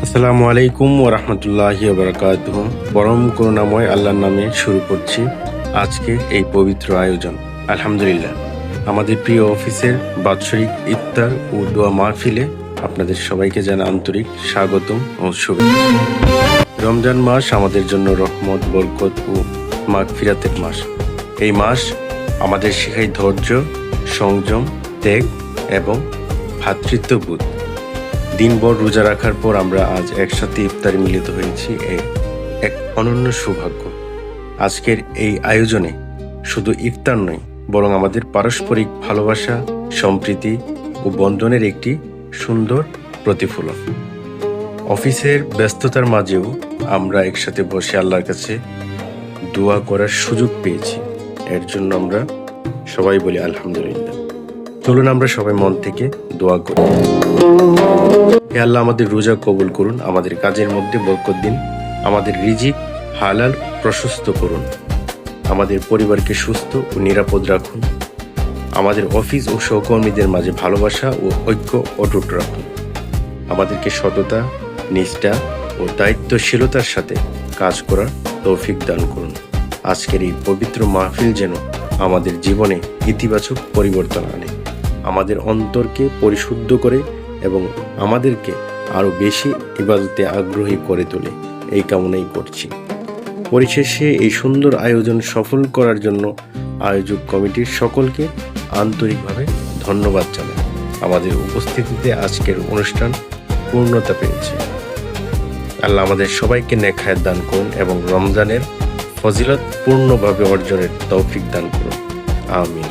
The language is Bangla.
আসসালামু আলাইকুম ওয়া রাহমাতুল্লাহি ওয়া বারাকাতুহু। পরম করুণাময় আল্লাহর নামে শুরু করছি আজকের এই পবিত্র আয়োজন। আলহামদুলিল্লাহ, আমাদের প্রিয় অফিসের বাৎসরিক ইফতার ও দোয়া মাহফিলে আপনাদের সবাইকে জানাই আন্তরিক স্বাগতম ও শুভেচ্ছা। রমজান মাস আমাদের জন্য রহমত, বরকত ও মাগফিরাতের মাস। এই মাস আমাদের শেখায় ধৈর্য, সংযম, ত্যাগ এবং ভ্রাতৃত্ববোধ। দিনভর রোজা রাখার পর আমরা আজ একসাথে ইফতারে মিলিত হয়েছি, এক অনন্য সৌভাগ্য। আজকের এই আয়োজনে শুধু ইফতার নয়, বরং আমাদের পারস্পরিক ভালোবাসা, সম্প্রীতি ও বন্ধনের একটি সুন্দর প্রতিফলন। অফিসের ব্যস্ততার মাঝেও আমরা একসাথে বসে আল্লাহর কাছে দোয়া করার সুযোগ পেয়েছি। এর জন্য আমরা সবাই বলি আলহামদুলিল্লাহ। চলুন আমরা সবাই মন থেকে দোয়া করি। হে আল্লাহ, আমাদের রোজা কবুল করুন, আমাদের কাজের মধ্যে বরকত দিন, আমাদের রিজিক হালাল প্রশস্ত করুন, আমাদের পরিবারকে সুস্থ ও নিরাপদ রাখুন, আমাদের অফিস ও সহকর্মীদের মাঝে ভালোবাসা ও ঐক্য অটুট রাখুন, আমাদেরকে সততা, নিষ্ঠা ও দায়িত্বশীলতার সাথে কাজ করার তৌফিক দান করুন। আজকের এই পবিত্র মাহফিল যেন আমাদের জীবনে ইতিবাচক পরিবর্তন আনে, আমাদের অন্তরকে পরিশুদ্ধ করে এবং আমাদেরকে আরো বেশি ইবাদতে আগ্রহী করে তোলে, এই কামনাই করছি। পরিশেষে এই সুন্দর আয়োজন সফল করার জন্য আয়োজক কমিটির সকলকে আন্তরিকভাবে ধন্যবাদ জানাই। আমাদের উপস্থিতিতে আজকের অনুষ্ঠান পূর্ণতা পেয়েছে। আল্লাহ আমাদের সবাইকে নেক হায়াত দান করুন এবং রমজানের ফজিলত পূর্ণভাবে অর্জনের তৌফিক দান করুন। আমিন।